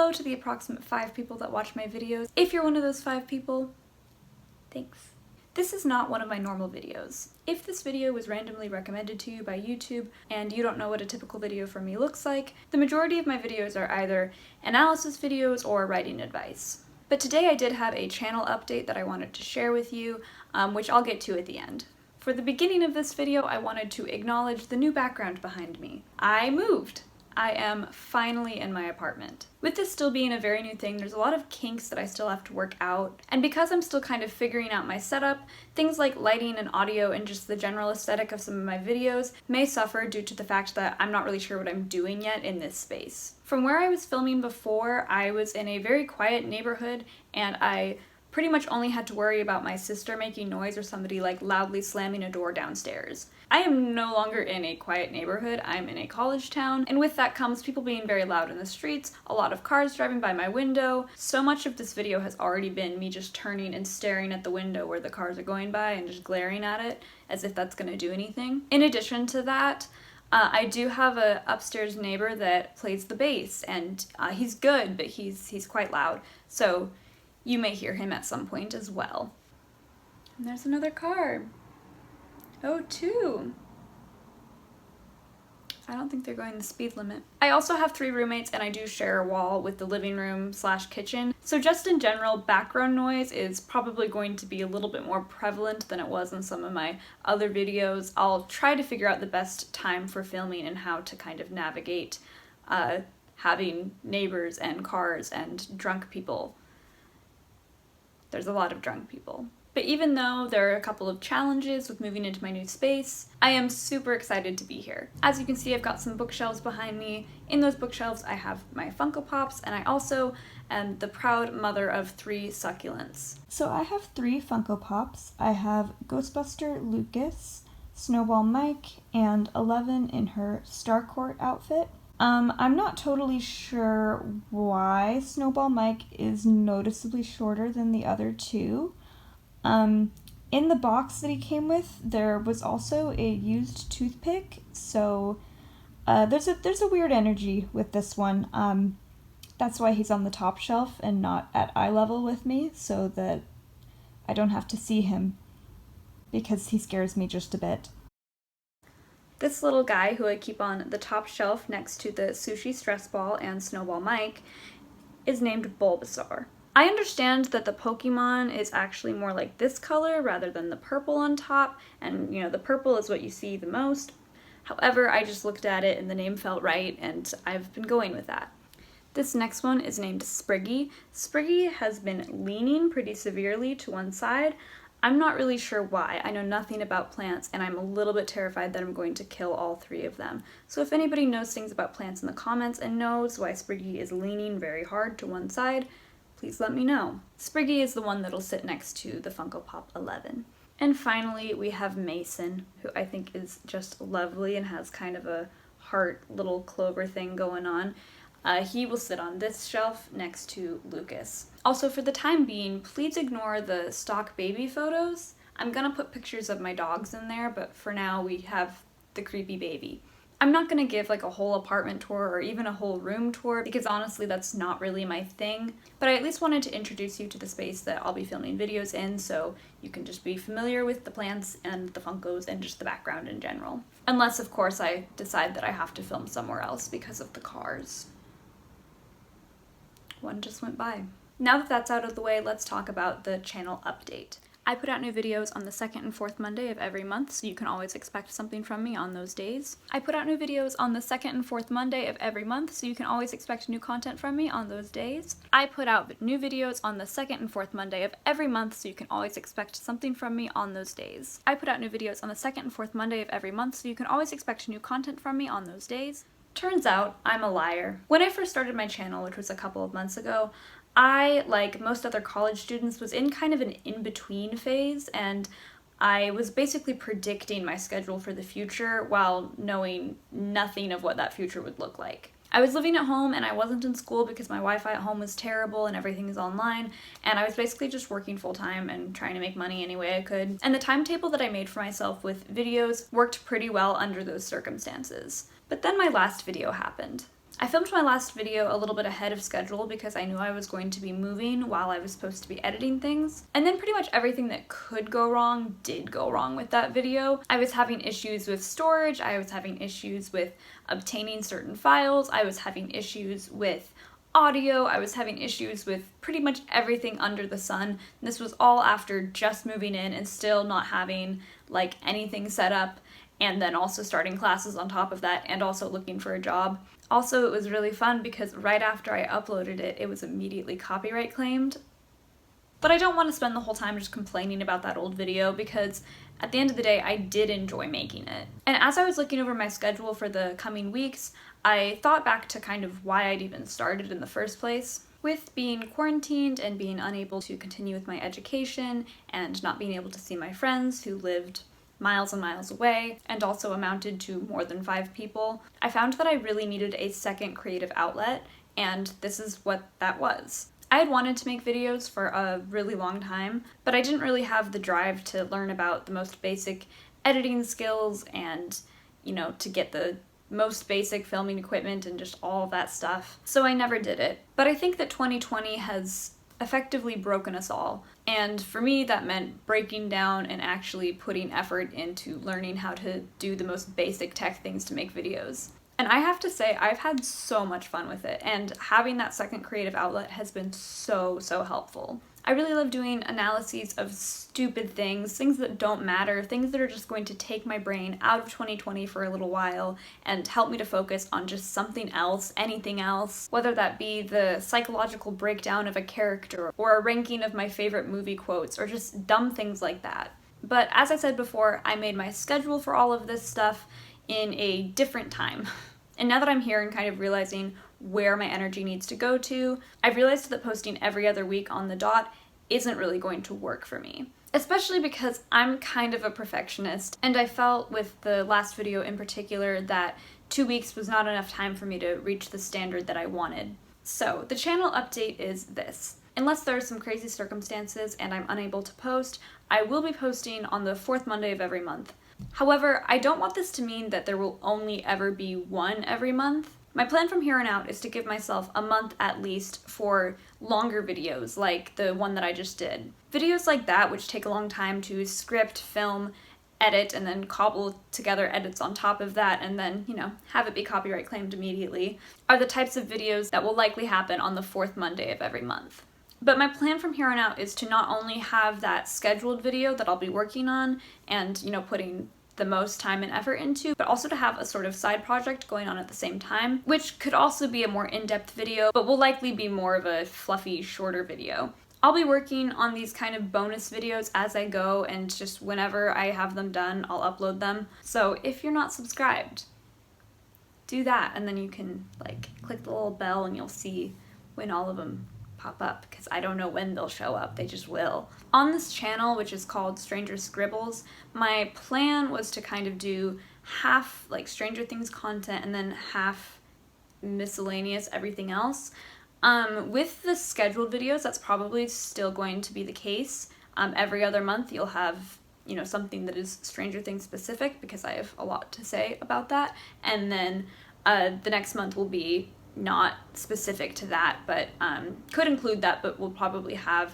hello to the approximate 5 people that watch my videos. If you're one of those 5 people, thanks. This is not one of my normal videos. If this video was randomly recommended to you by YouTube and you don't know what a typical video from me looks like, the majority of my videos are either analysis videos or writing advice. But today I did have a channel update that I wanted to share with you, which I'll get to at the end. For the beginning of this video, I wanted to acknowledge the new background behind me. I moved! I am finally in my apartment. With this still being a very new thing, there's a lot of kinks that I still have to work out, and because I'm still kind of figuring out my setup, things like lighting and audio and just the general aesthetic of some of my videos may suffer due to the fact that I'm not really sure what I'm doing yet in this space. From where I was filming before, I was in a very quiet neighborhood, and I pretty much only had to worry about my sister making noise or somebody like loudly slamming a door downstairs. I am no longer in a quiet neighborhood, I'm in a college town, and with that comes people being very loud in the streets, a lot of cars driving by my window. So much of this video has already been me just turning and staring at the window where the cars are going by and just glaring at it as if that's gonna do anything. In addition to that, I do have a upstairs neighbor that plays the bass, and he's good, but he's quite loud, so you may hear him at some point as well. And there's another car. Oh, 2. I don't think they're going the speed limit. I also have 3 roommates, and I do share a wall with the living room / kitchen. So just in general, background noise is probably going to be a little bit more prevalent than it was in some of my other videos. I'll try to figure out the best time for filming and how to kind of navigate having neighbors and cars and drunk people. There's a lot of drunk people. But even though there are a couple of challenges with moving into my new space, I am super excited to be here. As you can see, I've got some bookshelves behind me. In those bookshelves, I have my Funko Pops, and I also am the proud mother of 3 succulents. So I have 3 Funko Pops. I have Ghostbuster Lucas, Snowball Mike, and 11 in her Star Court outfit. I'm not totally sure why Snowball Mike is noticeably shorter than the other 2. In the box that he came with, there was also a used toothpick, so there's a weird energy with this one. That's why he's on the top shelf and not at eye level with me, so that I don't have to see him, because he scares me just a bit. This little guy, who I keep on the top shelf next to the Sushi Stress Ball and Snowball Mike, is named Bulbasaur. I understand that the Pokemon is actually more like this color rather than the purple on top, and you know, the purple is what you see the most. However, I just looked at it and the name felt right, and I've been going with that. This next one is named Spriggy. Spriggy has been leaning pretty severely to one side. I'm not really sure why. I know nothing about plants, and I'm a little bit terrified that I'm going to kill all 3 of them. So if anybody knows things about plants in the comments and knows why Spriggy is leaning very hard to one side, please let me know. Spriggy is the one that'll sit next to the Funko Pop 11. And finally, we have Mason, who I think is just lovely and has kind of a heart little clover thing going on. He will sit on this shelf next to Lucas. Also, for the time being, please ignore the stock baby photos. I'm gonna put pictures of my dogs in there, but for now we have the creepy baby. I'm not gonna give like a whole apartment tour or even a whole room tour, because honestly that's not really my thing, but I at least wanted to introduce you to the space that I'll be filming videos in, so you can just be familiar with the plants and the Funkos and just the background in general. Unless, of course, I decide that I have to film somewhere else because of the cars. One just went by. Now that that's out of the way, let's talk about the channel update. I put out new videos on the 2nd and 4th Monday of every month, so you can always expect something from me on those days. I put out new videos on the 2nd and 4th Monday of every month, so you can always expect new content from me on those days. I put out new videos on the 2nd and 4th Monday of every month, so you can always expect something from me on those days. I put out new videos on the 2nd and 4th Monday of every month, so you can always expect new content from me on those days. Turns out, I'm a liar. When I first started my channel, which was a couple of months ago, I, like most other college students, was in kind of an in-between phase, and I was basically predicting my schedule for the future while knowing nothing of what that future would look like. I was living at home and I wasn't in school because my Wi-Fi at home was terrible and everything is online, and I was basically just working full-time and trying to make money any way I could. And the timetable that I made for myself with videos worked pretty well under those circumstances. But then my last video happened. I filmed my last video a little bit ahead of schedule because I knew I was going to be moving while I was supposed to be editing things. And then pretty much everything that could go wrong did go wrong with that video. I was having issues with storage, I was having issues with obtaining certain files, I was having issues with audio, I was having issues with pretty much everything under the sun. And this was all after just moving in and still not having like anything set up, and then also starting classes on top of that and also looking for a job. Also, it was really fun because right after I uploaded it, it was immediately copyright claimed. But I don't want to spend the whole time just complaining about that old video because at the end of the day, I did enjoy making it. And as I was looking over my schedule for the coming weeks, I thought back to kind of why I'd even started in the first place. With being quarantined and being unable to continue with my education and not being able to see my friends who lived miles and miles away, and also amounted to more than 5 people, I found that I really needed a second creative outlet, and this is what that was. I had wanted to make videos for a really long time, but I didn't really have the drive to learn about the most basic editing skills and, you know, to get the most basic filming equipment and just all of that stuff. So I never did it. But I think that 2020 has effectively broken us all. And for me, that meant breaking down and actually putting effort into learning how to do the most basic tech things to make videos. And I have to say, I've had so much fun with it, and having that second creative outlet has been so helpful. I really love doing analyses of stupid things that don't matter, things that are just going to take my brain out of 2020 for a little while and help me to focus on just something else, anything else, whether that be the psychological breakdown of a character or a ranking of my favorite movie quotes or just dumb things like that. But as I said before, I made my schedule for all of this stuff in a different time. And now that I'm here and kind of realizing where my energy needs to go to, I've realized that posting every other week on the dot isn't really going to work for me. Especially because I'm kind of a perfectionist, and I felt with the last video in particular that 2 weeks was not enough time for me to reach the standard that I wanted. So the channel update is this. Unless there are some crazy circumstances and I'm unable to post, I will be posting on the 4th Monday of every month. However, I don't want this to mean that there will only ever be one every month. My plan from here on out is to give myself a month at least for longer videos like the one that I just did. Videos like that, which take a long time to script, film, edit, and then cobble together edits on top of that and then, you know, have it be copyright claimed immediately, are the types of videos that will likely happen on the 4th Monday of every month. But my plan from here on out is to not only have that scheduled video that I'll be working on and, you know, putting the most time and effort into, but also to have a sort of side project going on at the same time, which could also be a more in-depth video, but will likely be more of a fluffy, shorter video. I'll be working on these kind of bonus videos as I go, and just whenever I have them done, I'll upload them. So if you're not subscribed, do that, and then you can like click the little bell and you'll see when all of them pop up, because I don't know when they'll show up, they just will. On this channel, which is called Stranger Scribbles, my plan was to kind of do half like Stranger Things content and then half miscellaneous everything else. With the scheduled videos, that's probably still going to be the case. Every other month you'll have, you know, something that is Stranger Things specific, because I have a lot to say about that, and then the next month will be not specific to that, but could include that, but we'll probably have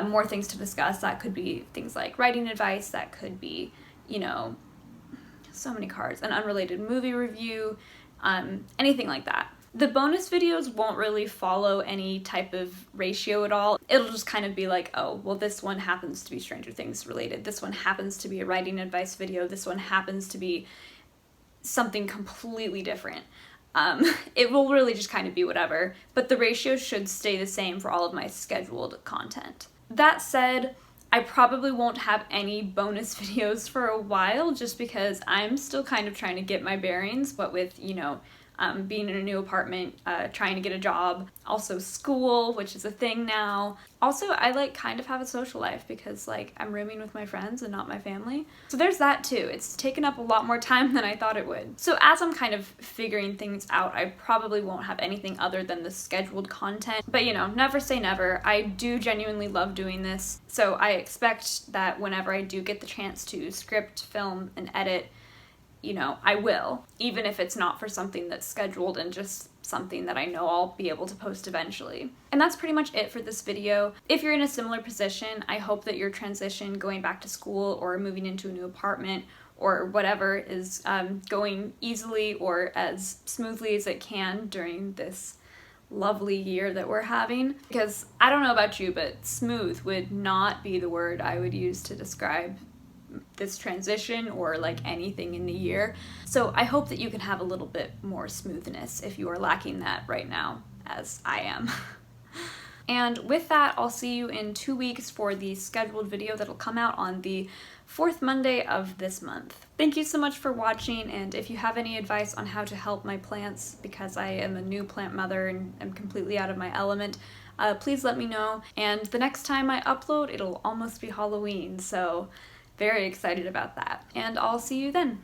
more things to discuss. That could be things like writing advice, that could be, you know, so many cards, an unrelated movie review, anything like that. The bonus videos won't really follow any type of ratio at all. It'll just kind of be like, oh, well, this one happens to be Stranger Things related, this one happens to be a writing advice video, this one happens to be something completely different. It will really just kind of be whatever, but the ratio should stay the same for all of my scheduled content. That said, I probably won't have any bonus videos for a while, just because I'm still kind of trying to get my bearings, what with, you know, being in a new apartment, trying to get a job, also school, which is a thing now. Also, I like kind of have a social life because like I'm rooming with my friends and not my family. So there's that too. It's taken up a lot more time than I thought it would. So as I'm kind of figuring things out, I probably won't have anything other than the scheduled content. But you know, never say never. I do genuinely love doing this. So I expect that whenever I do get the chance to script, film, and edit, you know, I will, even if it's not for something that's scheduled and just something that I know I'll be able to post eventually. And that's pretty much it for this video. If you're in a similar position, I hope that your transition going back to school or moving into a new apartment or whatever is going easily or as smoothly as it can during this lovely year that we're having. Because I don't know about you, but smooth would not be the word I would use to describe this transition or like anything in the year. So I hope that you can have a little bit more smoothness if you are lacking that right now, as I am. And with that, I'll see you in 2 weeks for the scheduled video that'll come out on the 4th Monday of this month. Thank you so much for watching, and if you have any advice on how to help my plants, because I am a new plant mother and am completely out of my element, please let me know. And the next time I upload, it'll almost be Halloween, so very excited about that. And I'll see you then.